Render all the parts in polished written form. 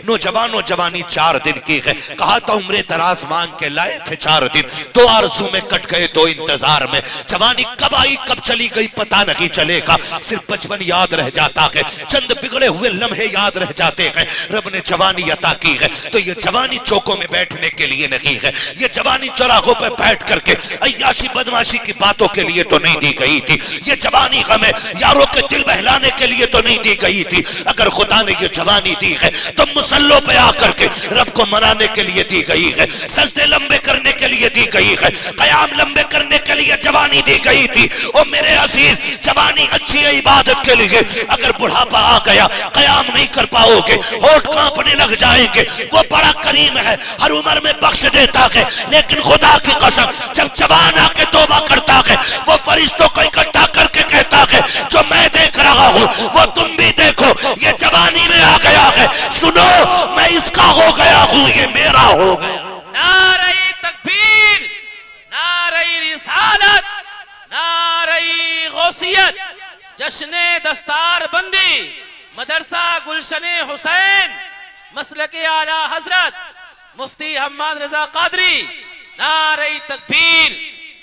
नौजवानों जवानी 4 दिन की है, कहा था उम्र दराज मांग के लाए थे 4 दिन, 2 आरज़ू में कट गए 2 इंतजार में। जवानी कब आई कब चली गई पता नहीं चलेगा, सिर्फ बचपन याद रह जाता है, चंद बिगड़े हुए लम्हे याद रह जाते हैं। रब ने जवानी अता की है तो ये जवानी चौकों में बैठने के लिए नहीं है, ये जवानी चौराहों पर बैठ करके अय्याशी बदमाशी की बातों के लिए तो नहीं दी गई थी, ये जवानी हमें यारों के दिल बहलाने के लिए तो नहीं दी गई थी। अगर खुदा ने ये जवानी दी है तो मुसल्लों पे आकर के रब को मनाने के लिए दी गई है, सजदे लंबे करने के लिए दी गई है, कयाम लंबे करने के लिए जवानी दी गई थी। ओ मेरे अजीज, जवानी अच्छी है इबादत के लिए, अगर बुढ़ापा आ गया कयाम नहीं कर पाओगे, होठ कांपने लग जाएंगे। वो बड़ा करीम है, हर उम्र में बख्श देता है, लेकिन खुदा की कसम जब जवान आके तौबा करता है वो फरिश्तों को इकट्ठा करके कहता है जो मैं देख रहा हूं वो तुम भी देखो, ये जवानी में आ गया है, सुनो मैं इसका हो गया हूं, ये मेरा हो गया। नारे तकबीर, नारे रिसालत, नारे गौसियत, जश्ने दस्तार बंदी, मदरसा गुलशने हुसैन, मसलके आला हजरत मुफ्ती हम्माद रजा कादरी, नारे तकबीर।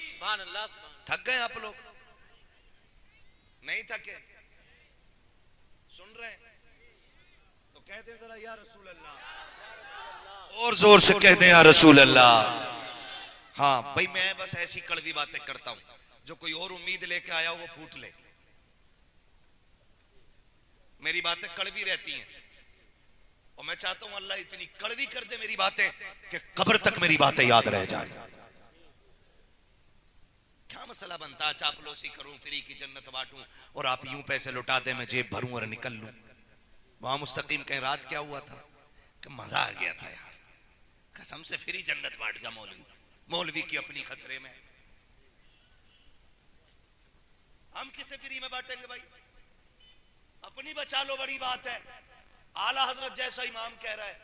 सुभान अल्लाह। थक गए आप लोग? नहीं थके? सुन रहे हैं तो कह दे जरा या रसूल अल्लाह, और जोर से कह दे या रसूल अल्लाह। हाँ भाई, मैं बस ऐसी कड़वी बातें करता हूं, जो कोई और उम्मीद लेके आया हो वो फूट ले। मेरी बातें कड़वी रहती हैं और मैं चाहता हूं अल्लाह इतनी कड़वी कर दे मेरी बातें कि कब्र तक मेरी बातें याद रह जाए। क्या मसला बनता, चापलूसी करूं, फ्री की जन्नत बांटूं और आप यूं पैसे लुटा दे, मैं जेब भरूं और निकल लूं। वहां मुस्तकीम कहीं रात क्या हुआ था कि मजा आ गया था यार, कसम से फ्री जन्नत बांट गया मौलवी। मौलवी की अपनी खतरे में, हम किसे फ्री में बांटेंगे भाई, अपनी बचा लो, बड़ी बात है। आला हजरत जैसा इमाम कह रहा है,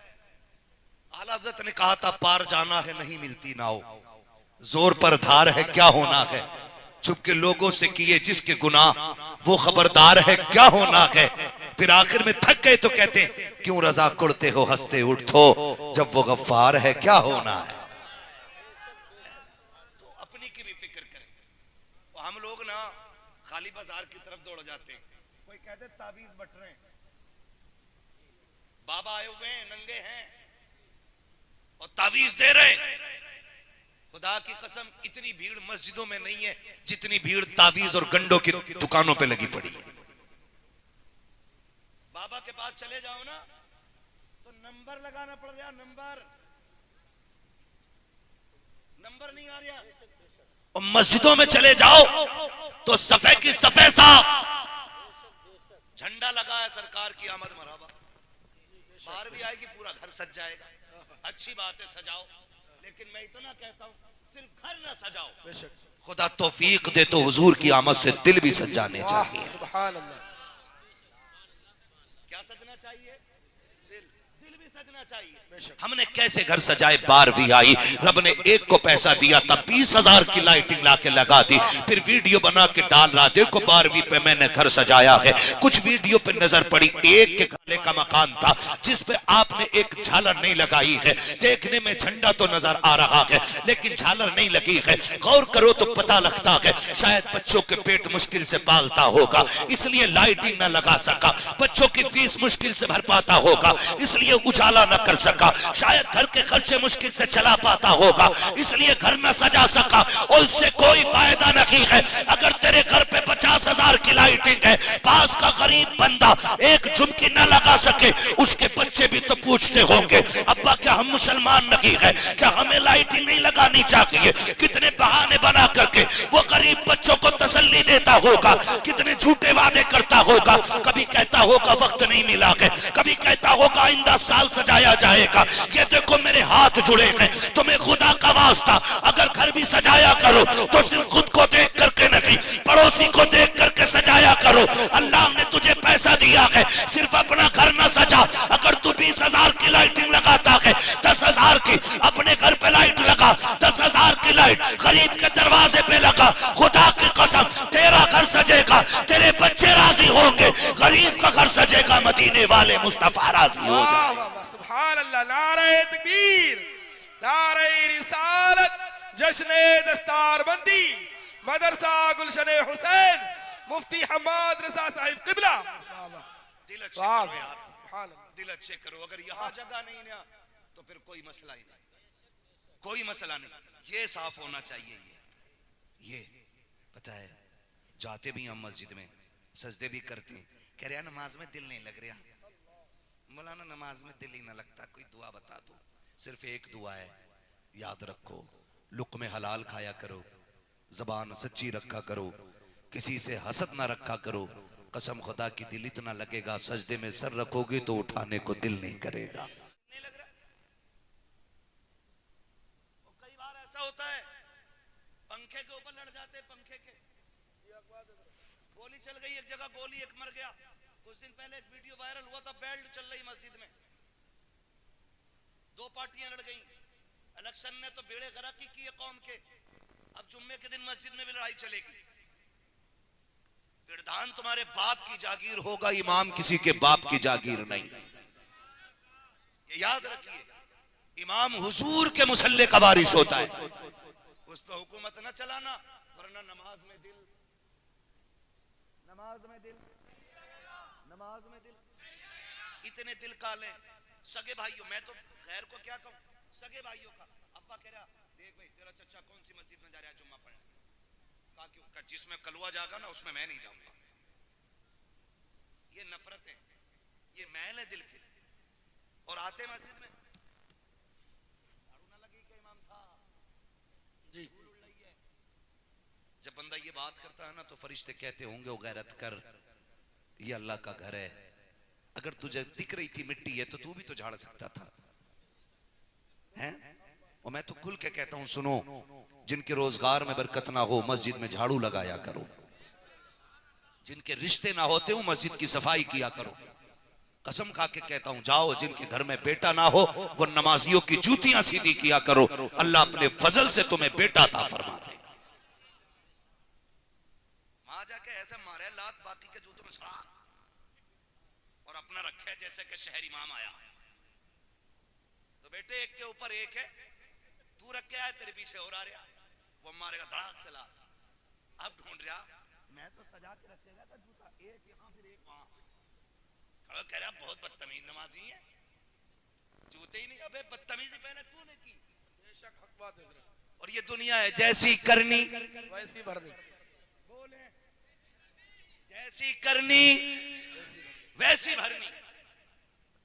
आला हजरत ने कहा था पार जाना है नहीं मिलती नाव, जोर पर धार है क्या होना है, चुप के लोगों से किए जिसके गुनाह वो खबरदार है क्या होना है। फिर आखिर में थक गए तो कहते क्यों रजा कुड़ते हो हंसते उठो, जब वो गफ्फार है क्या होना है। तो अपनी की भी फिक्र करें। हम लोग ना खाली बाजार की तरफ दौड़ जाते हैं, कोई कहते ताबीज बट रहे हैं, बाबा आए हुए हैं, नंगे हैं और ताबीज दे रहे हैं। खुदा की कसम इतनी भीड़ मस्जिदों में नहीं है जितनी भीड़ तावीज और गंडों की दुकानों पे लगी पड़ी है। बाबा के पास चले जाओ ना तो नंबर लगाना पड़ रहा, नंबर नहीं आ रहा। और मस्जिदों में चले जाओ तो सफे की सफे सा झंडा लगा है सरकार की आमद मरहबा, बाहर भी आएगी पूरा घर सज जाएगा। अच्छी बात है सजाओ, लेकिन मैं इतना कहता हूं सिर्फ घर ना सजाओ, खुदा तौफीक दे तो हुजूर की आमद से दिल भी सज जाने चाहिए। सुभान अल्लाह। क्या सजना चाहिए? दिल भी सजना चाहिए। हमने कैसे घर सजाए, 12वीं आई, रब ने एक को पैसा दिया था 20,000 की लाइटिंग लाके लगा दी, फिर वीडियो बना के डाल रहा, देखो 12वीं पे मैंने घर सजाया है। कुछ वीडियो पे नजर पड़ी, एक के खाने का मकान था जिसपे आपने एक झालर नहीं लगाई है, देखने में झंडा तो नजर आ रहा है लेकिन झालर नहीं लगी है। गौर करो तो पता लगता है शायद बच्चों के पेट मुश्किल से पालता होगा इसलिए लाइटिंग ना लगा सका, बच्चों की फीस मुश्किल से भर पाता होगा इसलिए उजाला न कर सका, शायद घर के खर्चे मुश्किल से चला पाता होगा इसलिए घर न सजा सका। और इससे कोई फायदा नहीं है। अगर तेरे घर पे 50,000 की लाइटिंग है, पास का गरीब बंदा एक झुमकी न लगा सके, उसके बच्चे भी तो पूछते होंगे अब्बा क्या हम मुसलमान नहीं है, क्या हमें लाइटिंग नहीं लगानी चाहिए। कितने बहाने बना करके वो गरीब बच्चों को तसल्ली देता होगा, कितने झूठे वादे करता होगा, कभी कहता होगा वक्त नहीं मिला है, कभी कहता होगा आइंदा साल सजाया जाएगा। ये देखो मेरे हाथ जुड़े हैं, तुम्हें खुदा का वास्ता अगर घर भी सजाया करो तो सिर्फ खुद को देख करके नहीं, पड़ोसी को देख करके सजाया करो। अल्लाह ने तुझे पैसा दिया है, सिर्फ अपना घर न सजा। अगर तू 20,000 की लाइटिंग लगाता है, 10,000 की अपने घर पे लाइट लगा, 10,000 की लाइट गरीब के दरवाजे पे लगा, खुदा की कसम तेरा घर सजेगा, तेरे बच्चे राजी होंगे, गरीब का घर सजेगा, मदीने वाले मुस्तफा राजी हो जाए। सुभान अल्लाह, नारे तकबीर, नारे रिसालत, जश्ने दस्तारबंदी, मदरसा गुलशन हुसैन, मुफ्ती हम्माद रजा साहिब किबला। दिल अच्छे करो यार, दिल अच्छे करो। अगर यहाँ जगह नहीं ना तो फिर कोई मसला ही नहीं, कोई मसला नहीं। ये साफ होना चाहिए। ये पता है, जाते भी हम मस्जिद में सजदे भी करते हैं, कह रहे हैं नमाज में दिल नहीं लग रहा। मौलाना नमाज में दिल ही ना लगता, कोई दुआ बता दो। सिर्फ एक दुआ है, याद रखो, लुक़्मे हलाल खाया करो, जबान सच्ची रखा करो, किसी से हसद ना रखा करो। कसम खुदा की दिल इतना लगेगा, सजदे में सर रखोगे तो उठाने को दिल नहीं करेगा। नहीं लग रहा? कई बार ऐसा होता है, पंखे के ऊपर लड़ जाते, पंखे के गोली चल गई एक जगह, गोली एक मर गया। कुछ दिन पहले एक वीडियो वायरल हुआ था, बेल्ट चल रही मस्जिद में, दो पार्टियां लड़ गई। इलेक्शन ने तो बेड़े गर्क किए कौम के, अब जुम्मे के दिन मस्जिद में भी लड़ाई चलेगी। विधान तुम्हारे बाप की जागीर होगा, इमाम किसी के बाप की जागीर नहीं। ये याद रखिए, इमाम हुजूर के मुसल्ले का वारिस होता है, उस पर हुकूमत न चलाना, वरना नमाज में दिल, नमाज में दिल, नमाज में दिल। इतने दिल काले सगे भाइयों, मैं तो गैर को क्या कहूं, सगे भाइयों का अब्बा कह रहा, देख भाई तेरा चचा कौन सी मस्जिद में जा रहा है जुम्मा पढ़ने, कहा क्यों, कहा जिसमें कलवा जागा ना उसमें मैं नहीं जाऊंगा। ये नफरत है, ये मैल है दिल के। और आते मस्जिद में झाड़ू ना लगी कि इमाम साहब जी, जब बंदा ये बात करता है ना तो फरिश्ते कहते होंगे ओ गैरत कर, ये अल्लाह का घर है। अगर तुझे दिख रही थी मिट्टी है तो तू भी तो झाड़ सकता था, हैं? और मैं तो खुल के कहता हूं, सुनो, जिनके रोजगार में बरकत ना हो मस्जिद में झाड़ू लगाया करो, जिनके रिश्ते ना होते हो मस्जिद की सफाई किया करो। कसम खा के कहता हूं, जाओ जिनके घर में बेटा ना हो वो नमाजियों की जूतियां सीधी किया करो, अल्लाह अपने फजल से तुम्हें बेटा अता फरमा देगा। वहां जाके ऐसे मारे लात बाकी के जूतों में सड़ा और अपना रखे जैसे कि शहर इमाम आया। तो बेटे एक के ऊपर एक है, तू रख के आया, तेरे पीछे और आ रहा, वो मारेगा धड़ाक से लात। अब ढूंढ रहा, मैं तो सजा के रखेगा था जूता, एक यहाँ फिर एक वहां। खड़ा कह रहा बहुत बदतमीज नमाजी है, जूते ही नहीं, अबे बदतमीजी पहले तूने की। बेशक हक बात है। और ये दुनिया है, जैसी करनी वैसी भरनी, बोले जैसी करनी वैसी भरनी।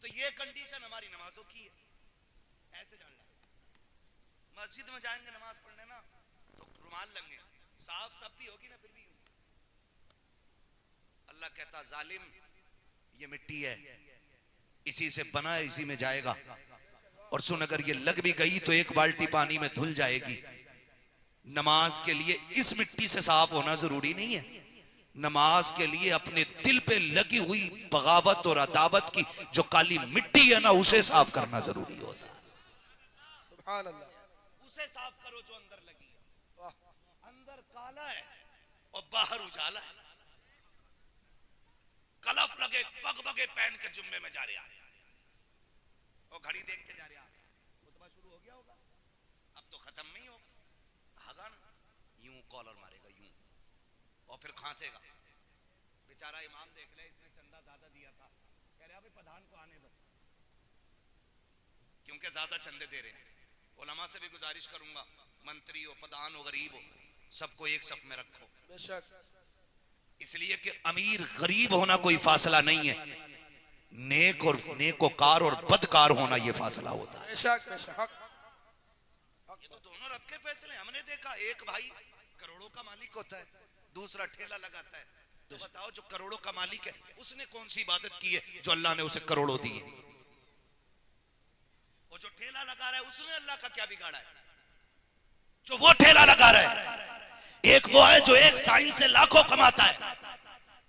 तो ये कंडीशन हमारी नमाजों की है, ऐसे जान लो। मस्जिद में जाएंगे नमाज पढ़ने ना तो रुमाल लेंगे, साफ सब भी होगी ना, फिर भी अल्लाह कहता जालिम ये मिट्टी है, इसी से बना है, इसी में जाएगा। और सुन, अगर ये लग भी गई तो एक बाल्टी पानी में धुल जाएगी। नमाज के लिए इस मिट्टी से साफ होना जरूरी नहीं है, नमाज के लिए अपने दिल पे लगी हुई बगावत और अदावत की जो काली मिट्टी है ना उसे साफ करना जरूरी होता है। सुभान अल्लाह, उसे साफ करो जो अंदर लगी है। अंदर काला है और बाहर उजाला है। कलफ लगे पगबगे पहन के जुम्मे में जा रहे हैं और घड़ी देख के जा रहे हैं, खुतबा शुरू हो गया होगा, अब तो खत्म नहीं होगा, हगा ना यूं कॉलर मारेगा यूं और फिर खांसेगा। बेचारा इमाम देख ले, इसने चंदा ज्यादा दिया था, कह रहे अभी प्रधान को आने दो क्योंकि ज्यादा चंदे दे रहे हैं। उलमा से भी गुजारिश करूंगा, मंत्री हो, प्रधान हो, गरीब हो, सबको एक सफ में रखो। बेशक, इसलिए कि अमीर गरीब होना कोई फासला नहीं है, नेकोकार और बदकार होना यह फासला होता है। बेशक बेशक, ये तो दोनों रब के फैसले। हमने देखा एक भाई करोड़ों का मालिक होता है, दूसरा ठेला लगाता है। तो बताओ जो करोड़ों का मालिक है उसने कौन सी इबादत की है जो अल्लाह ने उसे करोड़ों दिए, और जो ठेला लगा रहा है उसने अल्लाह का क्या बिगाड़ा है जो वो ठेला लगा रहा है। एक वो है जो एक साइन से लाखों कमाता है,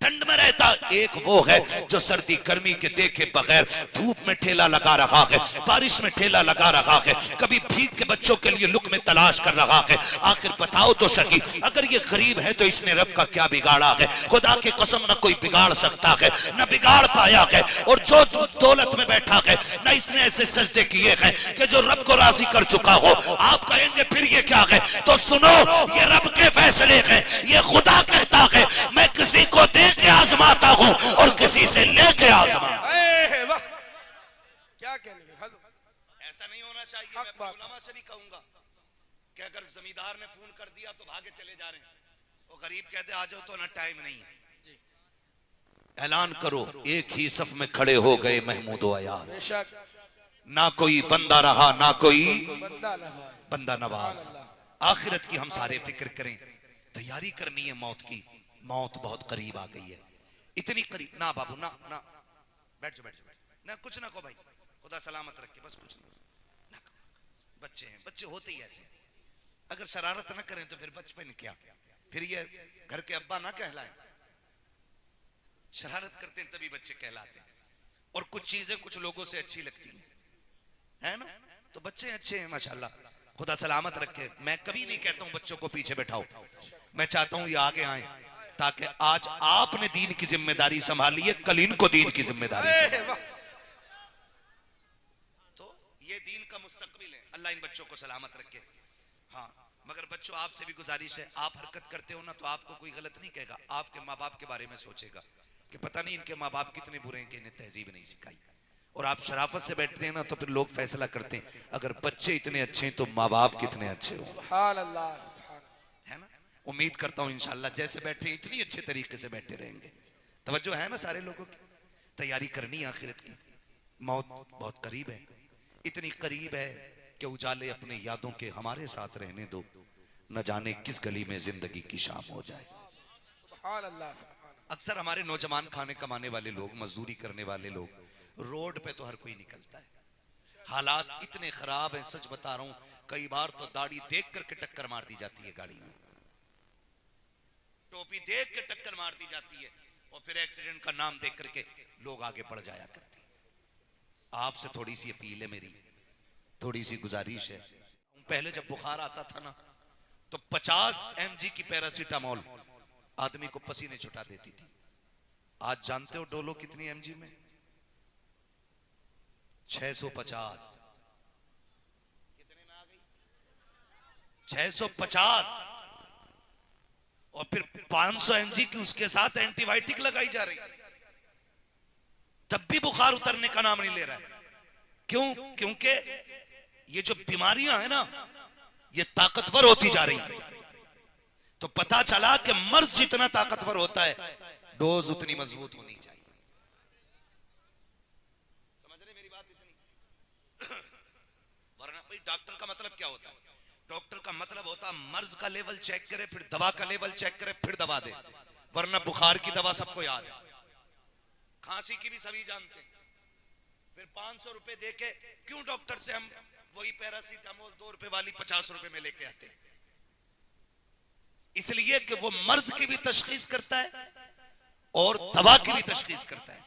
ठंड में रहता, एक वो है जो सर्दी गर्मी के देखे बगैर धूप में ठेला लगा रहा है, बारिश में ठेला लगा रहा है, कभी भीग के बच्चों के लिए लुक में तलाश कर रहा है। आखिर बताओ तो सकी, अगर ये गरीब है तो इसने रब का क्या बिगाड़ा है? खुदा की कसम न कोई बिगाड़ सकता है, न बिगाड़ पाया है। और जो दौलत में बैठा है, न इसने ऐसे सजदे किए हैं कि जो रब को राजी कर चुका हो। आप कहेंगे फिर ये क्या है? तो सुनो, ये रब के फैसले हैं। ये खुदा कहता है मैं किसी को दे के आजमाता हूं और किसी से लेके आजमाता। क्या कहने ऐसा नहीं होना चाहिए। मैं अपने उलमा से भी कहूंगा कि अगर जमींदार ने फोन कर दिया तो भागे चले जा रहे हैं, वो गरीब कहते आ जाओ तो ना टाइम नहीं है। ऐलान करो, एक ही सफ में खड़े हो गए महमूद व अयाज, ना कोई बंदा रहा ना कोई बंदा नवाज। आखिरत की हम सारे फिक्र करें, तैयारी करनी है मौत की। मौत बहुत करीब आ गई है, इतनी करीब। ना बाबू ना ना, बैठ जाओ बैठ जाओ, ना कुछ ना को भाई, खुदा सलामत रखे, बस कुछ नहीं ना। बच्चे हैं, बच्चे होते ही ऐसे, अगर शरारत ना करें तो फिर बचपन क्या, फिर ये घर के अब्बा ना कहलाएं। शरारत करते हैं तभी बच्चे कहलाते हैं। और कुछ चीजें कुछ लोगों से अच्छी लगती हैं, है ना? तो बच्चे अच्छे हैं माशाल्लाह, खुदा सलामत रखे। मैं कभी नहीं कहता हूं बच्चों को पीछे बैठाओ, मैं चाहता हूं ये आगे आए, ताकि आज आपने दीन की जिम्मेदारी संभाली है, कल इनको दीन की जिम्मेदारी। तो ये दीन का मुस्तकबिल है, अल्लाह इन बच्चों को सलामत रखे। हाँ, मगर बच्चों आपसे भी गुजारिश है, आप हरकत करते हो ना तो आपको कोई गलत नहीं कहेगा, आपके माँ बाप के बारे में सोचेगा कि पता नहीं इनके माँ बाप कितने बुरे हैं कि इन्हें तहजीब नहीं सिखाई। और आप शराफत से बैठते हैं ना तो फिर लोग फैसला करते हैं, अगर बच्चे इतने अच्छे हैं तो माँ बाप कितने अच्छे हो। सुभान अल्लाह, है ना? उम्मीद करता हूं इंशाल्लाह जैसे बैठे इतनी अच्छे तरीके से बैठे रहेंगे। तवज्जो है ना सारे लोगों की? तैयारी करनी है आखिरत की। मौत बहुत करीब है, इतनी करीब है कि उजाले अपने यादों के हमारे साथ रहने दो, न जाने किस गली में जिंदगी की शाम हो जाए। सुभान अल्लाह, सुभान। अक्सर हमारे नौजवान खाने कमाने वाले लोग, मजदूरी करने वाले लोग, रोड पे तो हर कोई निकलता है, हालात इतने खराब हैं, सच बता रहा हूं, कई बार तो दाढ़ी देख करके टक्कर मार दी जाती है गाड़ी में, टोपी देख के टक्कर मार दी जाती है, और फिर एक्सीडेंट का नाम देख करके लोग आगे बढ़ जाया करते हैं। आपसे थोड़ी सी अपील है मेरी, थोड़ी सी गुजारिश है। पहले जब बुखार आता था ना तो 50 mg की पैरासीटामोल आदमी को पसीने छुटा देती थी। आज जानते हो डोलो कितनी mg में? 650। कितने में आ गई? 650। और फिर 500 mg की उसके साथ एंटीबायोटिक लगाई जा रही, तब भी बुखार उतरने का नाम नहीं ले रहा है। क्यों? क्योंकि ये जो बीमारियां हैं ना, ये ताकतवर होती जा रही। तो पता चला कि मर्ज जितना ताकतवर होता है, डोज उतनी मजबूत होनी चाहिए। समझ रहे मेरी बात? इतनी वरना भाई डॉक्टर का मतलब क्या होता है? डॉक्टर का मतलब होता है मर्ज का लेवल चेक करे, फिर दवा का लेवल चेक करे, फिर दवा दे। वरना बुखार की दवा सबको याद है, खांसी की भी सभी जानते हैं। फिर 500 रुपए देके क्यों डॉक्टर से हम वही पैरासीटामोल 2 रुपए वाली 50 रुपए में लेके आते? इसलिए कि वो मर्ज की भी तशखीस करता है और दवा की भी तशखीस करता है।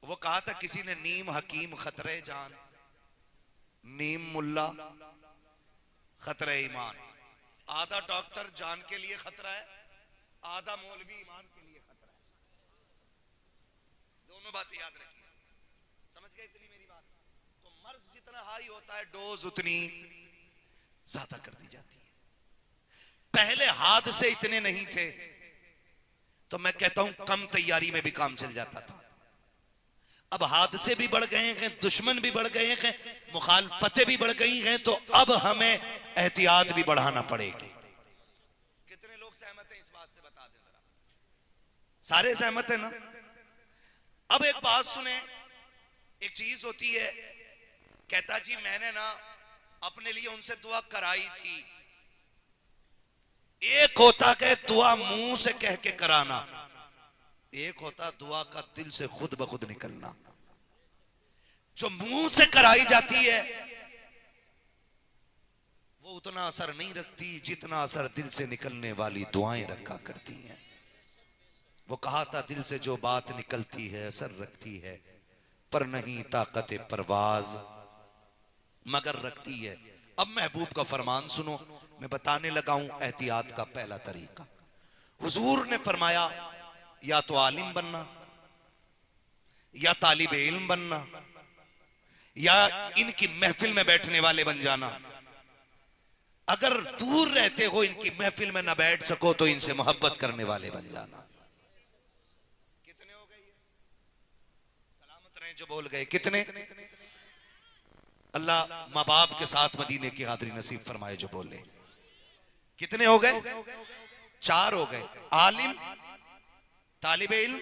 वो कहा था किसी ने, नीम हकीम खतरे जान, नीम मुल्ला खतरे ईमान। आधा डॉक्टर जान के लिए खतरा है, आधा मौलवी ईमान के लिए खतरा है। दोनों बातें याद रखिए, समझ गए इतनी मेरी बात? तो मर्ज जितना हाई होता है, डोज उतनी ज्यादा कर दी जाती है। पहले हादसे इतने नहीं थे, तो मैं कहता हूं कम तैयारी में भी काम चल जाता था। अब हादसे भी बढ़ गए हैं, दुश्मन भी बढ़ गए हैं, मुखालफतें भी बढ़ गई हैं, तो अब हमें एहतियात भी बढ़ाना पड़ेगी। कितने लोग सहमत हैं इस बात से? बता दें जरा। सारे सहमत हैं ना? अब एक बात सुने, एक चीज होती है, कहता जी मैंने ना अपने लिए उनसे दुआ कराई थी। एक होता कि दुआ मुंह से कह के कराना, एक होता दुआ का दिल से खुद ब खुद निकलना। जो मुंह से कराई जाती है वो उतना असर नहीं रखती जितना असर दिल से निकलने वाली दुआएं रखा करती हैं। वो कहा था दिल से जो बात निकलती है असर रखती है, पर नहीं ताकत परवाज मगर रखती है। अब महबूब का फरमान सुनो, मैं बताने लगा हूं एहतियात का पहला तरीका। हुजूर ने फरमाया या तो आलिम बनना, या तालिब इल्म बनना, या इनकी महफिल में बैठने वाले बन जाना। अगर दूर रहते हो, इनकी महफिल में ना बैठ सको, तो इनसे मोहब्बत करने वाले बन जाना। कितने हो गए? सलामत रहे जो बोल गए। कितने? अल्लाह माँ बाप के साथ मदीने की हाज़िरी नसीब फरमाए जो बोले। कितने हो गए? 4 हो गए। आलिम, तालिब इल्म,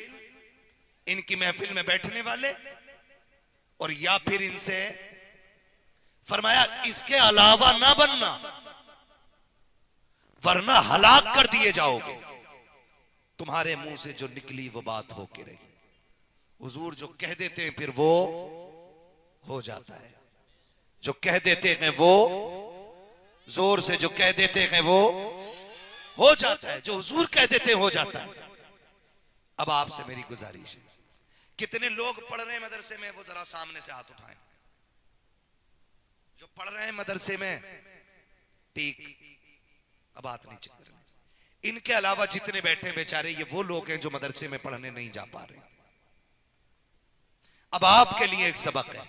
इनकी महफिल में बैठने वाले, और या फिर इनसे फरमाया इसके अलावा ना बनना, वरना हलाक कर दिए जाओगे। तुम्हारे मुंह से जो निकली वो बात होके रही। हुजूर जो कह देते हैं फिर वो हो जाता है, जो कह देते हैं वो जोर से जो कह देते हैं वो हो जाता है, जो हुजूर कह देते हैं हो जाता है। अब आपसे मेरी गुजारिश है, कितने लोग पढ़ रहे हैं मदरसे में, वो जरा सामने से हाथ उठाएं। जो पढ़ रहे हैं मदरसे में, ठीक, अब बात नीचे कर। इनके अलावा जितने बैठे बेचारे, ये वो लोग हैं जो मदरसे में पढ़ने नहीं जा पा रहे। अब आपके लिए एक सबक है।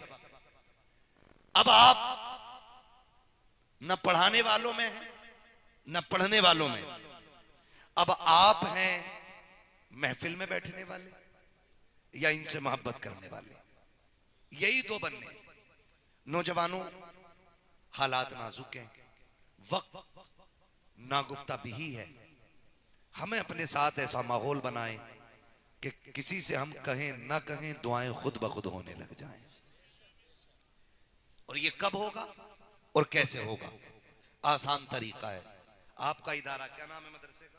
अब आप न पढ़ाने वालों में हैं न पढ़ने वालों में, अब आप हैं महफिल में बैठने वाले या इनसे मोहब्बत करने वाले। यही 2 बनने। नौजवानों, हालात नाजुक हैं, वक्त नागुफ्ता भी है। हमें अपने साथ ऐसा माहौल बनाएं कि किसी से हम कहें ना कहें, दुआएं खुद ब खुद होने लग जाएं। और ये कब होगा और कैसे होगा? आसान तरीका है। आपका इदारा क्या नाम है मदरसे का?